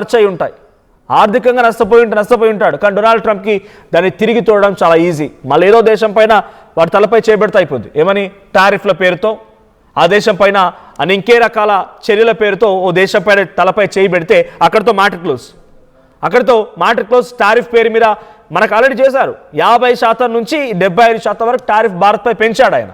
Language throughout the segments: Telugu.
ఖర్చు ఉంటాయి, ఆర్థికంగా నష్టపోయి ఉంటాడు. కానీ డొనాల్డ్ ట్రంప్కి దాన్ని తిరిగి తోడడం చాలా ఈజీ. మళ్ళీ ఏదో దేశం పైన వాటి తలపై చేయబెడితే అయిపోద్ది. ఏమని? టారిఫ్ల పేరుతో ఆ దేశం పైన అని ఇంకే రకాల చర్యల పేరుతో ఓ దేశం పైన తలపై చేయి పెడితే అక్కడితో మ్యాటర్ క్లోజ్. టారిఫ్ పేరు మీద మనకు ఆల్రెడీ చేశారు. 50% నుంచి 75% వరకు టారిఫ్ భారత్పై పెంచాడు ఆయన.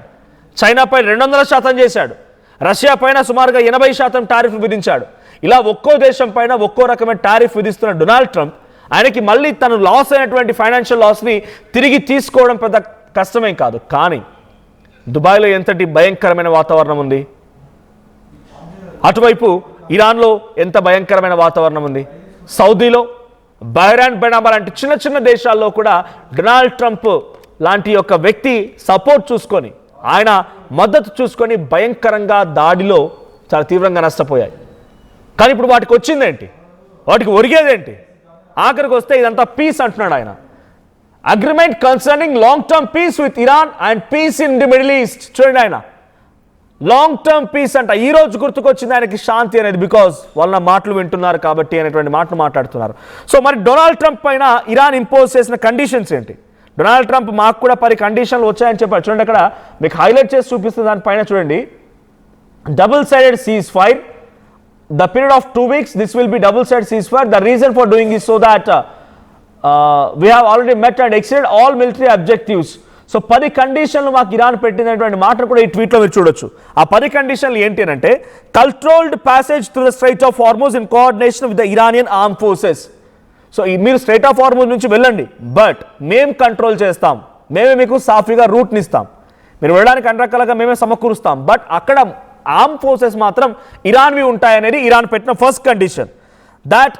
చైనాపై 200% చేశాడు. రష్యా పైన సుమారుగా 80% టారిఫ్ విధించాడు. ఇలా ఒక్కో దేశం పైన ఒక్కో రకమైన టారిఫ్ విధిస్తున్న డొనాల్డ్ ట్రంప్ ఆయనకి మళ్ళీ తను లాస్ అయినటువంటి ఫైనాన్షియల్ లాస్ని తిరిగి తీసుకోవడం పెద్ద కష్టమేం కాదు. కానీ దుబాయ్లో ఎంతటి భయంకరమైన వాతావరణం ఉంది, అటువైపు ఇరాన్లో ఎంత భయంకరమైన వాతావరణం ఉంది, సౌదీలో, బహ్రెయిన్, బెనామా లాంటి చిన్న చిన్న దేశాల్లో కూడా డొనాల్డ్ ట్రంప్ లాంటి యొక్క వ్యక్తి సపోర్ట్ చూసుకొని, ఆయన మద్దతు చూసుకొని భయంకరంగా దాడిలో చాలా తీవ్రంగా నష్టపోయాయి. కానీ ఇప్పుడు వాటికి వచ్చిందేంటి, వాటికి ఒరిగేదేంటి? ఆఖరికి వస్తే ఇదంతా పీస్ అంటున్నాడు ఆయన. Agreement concerning long term peace with Iran and peace in the Middle East. చూడండి, ఆయన లాంగ్ టర్మ్ పీస్ అంట. ఈ రోజు గుర్తుకొచ్చింది ఆయనకి శాంతి అనేది, బికాజ్ వాళ్ళ మాటలు వింటున్నారు కాబట్టి అనేటువంటి మాటలు మాట్లాడుతున్నారు. సో మరి డొనాల్డ్ ట్రంప్ పైన ఇరాన్ ఇంపోజ్ చేసిన కండిషన్స్ ఏంటి? డొనాల్డ్ ట్రంప్ మాకు కూడా 10 కండిషన్లు వచ్చాయని చెప్పారు. చూడండి, అక్కడ మీకు హైలైట్ చేసి చూపిస్తుంది. దానిపైన చూడండి, double sided cease fire, the period of 2 weeks, this will be double-sided ceasefire. The reason for doing is so that we have already met and exceeded all military objectives. So 10 కండిషన్లు మాకు ఇరాన్ పెట్టినటువంటి మాటను కూడా ఈ ట్వీట్లో మీరు చూడొచ్చు. ఆ 10 కండిషన్లు ఏంటి అంటే, controlled passage through the straight of Hormuz in coordination with the Iranian arm forces. So మీరు స్ట్రైట్ ఆఫ్ హార్మూజ్ నుంచి వెళ్ళండి, బట్ మేము కంట్రోల్ చేస్తాం, మేమే మీకు సాఫీగా రూట్ని ఇస్తాం, మీరు వెళ్ళడానికి అన్ని రకాలుగా మేమే సమకూరుస్తాం, బట్ అక్కడ ఆర్మ్ ఫోర్సెస్ మాత్రం ఇరాన్వి ఉంటాయనేది ఇరాన్ పెట్టిన first condition. That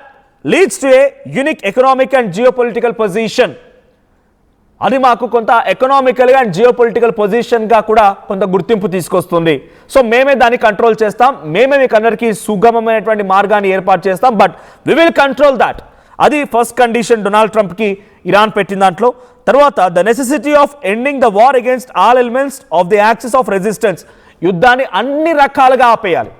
leads to a unique economic and geopolitical position. అది మాకు కొంత ఎకనామికల్గా అండ్ జియోపొలిటికల్ పొజిషన్గా కూడా కొంత గుర్తింపు తీసుకొస్తుంది. సో మేమే దాన్ని కంట్రోల్ చేస్తాం, మేమే మీకు అందరికీ సుగమమైనటువంటి మార్గాన్ని ఏర్పాటు చేస్తాం, but we will control that. అది ఫస్ట్ కండిషన్ డొనాల్డ్ ట్రంప్కి ఇరాన్ పెట్టిన దాంట్లో. తర్వాత the necessity of ending the war against all elements of the axis of resistance. యుద్ధాన్ని అన్ని రకాలుగా ఆపేయాలి.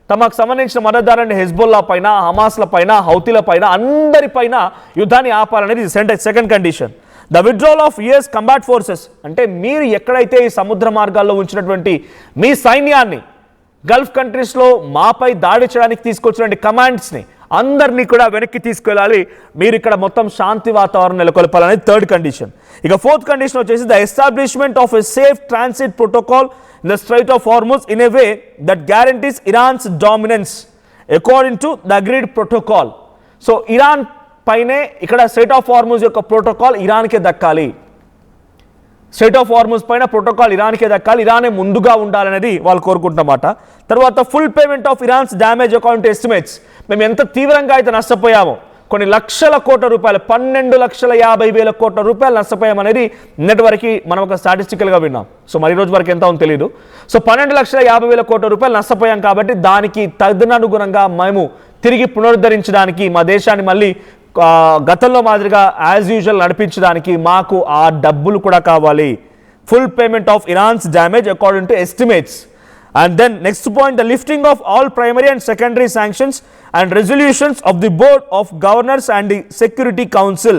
తమకు సంబంధించిన మద్దతుదారుని హెజ్బుల్లా పైన, హమాస్ల పైన, హౌతీల పైన, అందరిపైన యుద్ధాన్ని ఆపాలనేది second condition. The withdrawal of US combat forces. అంటే మీరు ఎక్కడైతే ఈ సముద్ర మార్గాల్లో ఉంచినటువంటి మీ సైన్యాన్ని, గల్ఫ్ కంట్రీస్లో మాపై దాడి చేయడానికి తీసుకొచ్చినటువంటి కమాండ్స్ని అందరినీ కూడా వెనక్కి తీసుకెళ్ళాలి. మీరు ఇక్కడ మొత్తం శాంతి వాతావరణం నెలకొల్పాలనేది థర్డ్ కండిషన్. ఇక ఫోర్త్ కండిషన్ వచ్చేసి the establishment of a safe transit protocol in the straight of Hormuz in a way that guarantees Iran's dominance according to the agreed protocol. So Iran పైనే ఇక్కడ స్ట్రైట్ ఆఫ్ హార్మూజ్ యొక్క ప్రోటోకాల్ ఇరాన్కే దక్కాలి. స్ట్రైట్ ఆఫ్ హార్మూజ్ పైన ప్రోటోకాల్ ఇరాన్కే దక్కాలి, ఇరానే ముందుగా ఉండాలనేది వాళ్ళు కోరుకుంటున్నమాట. తర్వాత full payment of Iran's damage account estimates. మేము ఎంత తీవ్రంగా అయితే నష్టపోయామో, కొన్ని లక్షల కోట్ల రూపాయలు, 12,50,000 కోట్ల రూపాయలు నష్టపోయామనేది నిన్నటి వరకు మనం ఒక స్టాటిస్టికల్గా విన్నాం. సో మరి రోజు వరకు ఎంత ఉందో తెలియదు. సో 12,50,000 కోట్ల రూపాయలు నష్టపోయాం కాబట్టి దానికి తదనుగుణంగా మేము తిరిగి పునరుద్ధరించడానికి, మా దేశాన్ని మళ్ళీ గతంలో మాదిరిగా యాజ్ యూజువల్ నడిపించడానికి మాకు ఆ డబ్బులు కూడా కావాలి. Full payment of Iran's damage according to estimates. And then next point, the lifting of all primary and secondary sanctions and resolutions of the board of governors and the security council.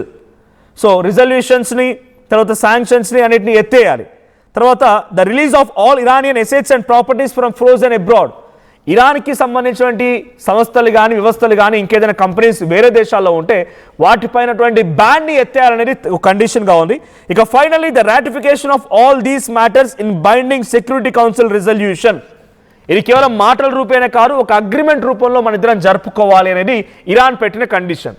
So resolutions ni, tarvata sanctions ni anitni etteyali. Tarvata the release of all Iranian assets and properties from frozen abroad. ఇరాన్కి సంబంధించినటువంటి సంస్థలు కానీ, వ్యవస్థలు కానీ, ఇంకేదైనా కంపెనీస్ వేరే దేశాల్లో ఉంటే వాటిపైనటువంటి బ్యాన్ని ఎత్తేయాలనేది ఒక కండిషన్గా ఉంది. ఇక finally the ratification of all these matters in binding security council resolution. ఇది కేవలం మాటల రూపేనే కాదు, ఒక అగ్రిమెంట్ రూపంలో మన ఇద్దరం జరుపుకోవాలి అనేది ఇరాన్ పెట్టిన కండిషన్.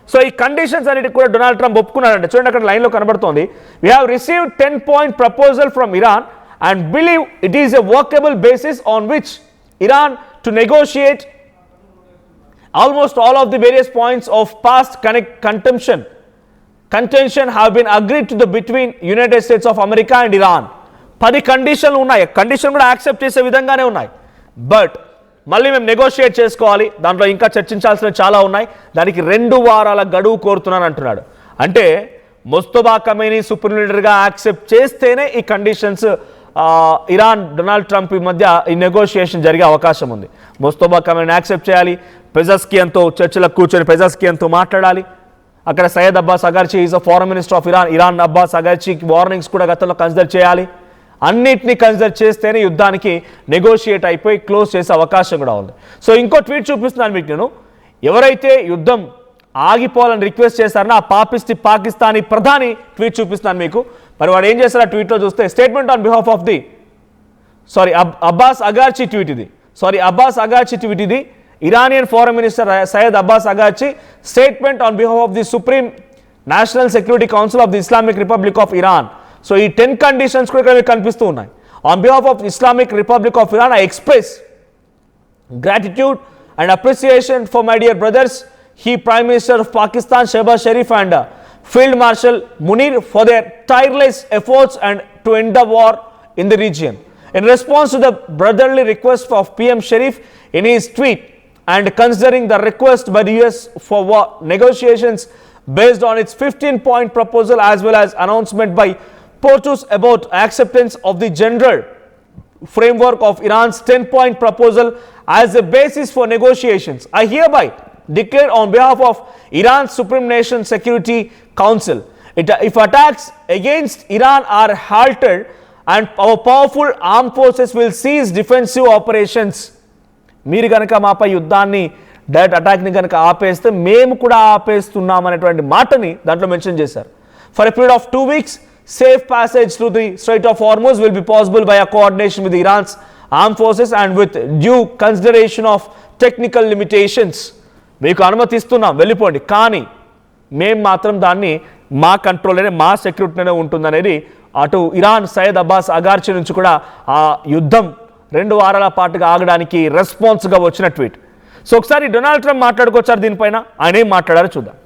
సో ఈ కండిషన్స్ అన్నిటికి కూడా డొనాల్డ్ ట్రంప్ ఒప్పుకున్నాడంటే, చూడండి అక్కడ లైన్లో కనబడుతోంది, we have received 10-point proposal from Iran and believe it is a workable basis on which Iran to negotiate almost all of the various points of past contention have been agreed to the between United States of America and Iran. 10 కండిషన్లు ఉన్నాయి, కండిషన్ కూడా యాక్సెప్ట్ చేసే విధంగానే ఉన్నాయి, బట్ మళ్ళీ మేము నెగోషియేట్ చేసుకోవాలి, దాంట్లో ఇంకా చర్చించాల్సినవి చాలా ఉన్నాయి, దానికి 2 వారాల గడువు కోరుతున్నాను అంటున్నాడు. అంటే ముస్తఫా ఖమేనీ సుప్రీం లీడర్గా యాక్సెప్ట్ చేస్తేనే ఈ కండిషన్స్ ఇరాన్ డొనాల్డ్ ట్రంప్ మధ్య ఈ నెగోషియేషన్ జరిగే అవకాశం ఉంది. ముస్తఫా ఖమేనీ యాక్సెప్ట్ చేయాలి, పెజెస్కియన్తో చర్చలకు కూర్చొని పెజెస్కియన్తో మాట్లాడాలి. అక్కడ Sayyid Abbas Araghchi is a foreign minister of Iran Abbas అగార్చికి వార్నింగ్స్ కూడా గతంలో కన్సిడర్ చేయాలి. అన్నిటినీ కన్సిడర్ చేస్తేనే యుద్ధానికి నెగోషియేట్ అయిపోయి క్లోజ్ చేసే అవకాశం కూడా ఉంది. సో ఇంకో ట్వీట్ చూపిస్తున్నాను మీకు నేను. ఎవరైతే యుద్ధం ఆగిపోవాలని రిక్వెస్ట్ చేశారో ఆ పాకిస్తానీ ప్రధాని ట్వీట్ చూపిస్తున్నాను మీకు. మరి వాడు ఏం చేశారు ఆ ట్వీట్లో చూస్తే, statement on behalf of the Abbas Araghchi tweet ఇది. అబ్బాస్ అగార్చి ట్వీట్ ఇది. Iranian Foreign Minister Syed Abbas Agachi statement on behalf of the Supreme National Security Council of the Islamic Republic of Iran. So, ఈ 10 conditions కూడా ఇక్కడ కనిపిస్తూ ఉన్నాయి. On behalf of Islamic Republic of Iran, I express gratitude and appreciation for my dear brothers, Prime Minister of Pakistan Shehbaz Sharif and Field Marshal Munir for their tireless efforts and to end the war in the region. In response to the brotherly request of PM Sharif in his tweet, and considering the request by the US for negotiations based on its 15-point proposal as well as announcement by POTUS about acceptance of the general framework of Iran's 10-point proposal as a basis for negotiations, I hereby declare on behalf of Iran's Supreme National Security Council, if attacks against Iran are halted and our powerful armed forces will cease defensive operations. మీరు కనుక మాపై యుద్ధాన్ని డైరెక్ట్ అటాక్ని కనుక ఆపేస్తే మేము కూడా ఆపేస్తున్నాం అనేటువంటి మాటని దాంట్లో మెన్షన్ చేశారు. For a period of 2 weeks, safe passage through the straight of Hormuz will be possible by a coordination with Iran's arm forces and with due consideration of technical limitations. మీకు అనుమతిస్తున్నాం వెళ్ళిపోండి, కానీ మేము మాత్రం దాన్ని మా కంట్రోల్లోనే మా సెక్యూరిటీలోనే ఉంటుందనేది అటు ఇరాన్ సయ్యద్ అబ్బాస్ అగార్చి నుంచి కూడా ఆ యుద్ధం 2 వారాల పాటుగా ఆగడానికి రెస్పాన్స్గా వచ్చిన ట్వీట్. సో ఒకసారి డొనాల్డ్ ట్రంప్ మాట్లాడుకొచ్చారు దీనిపైన, ఆయన ఏం మాట్లాడారో చూద్దాం.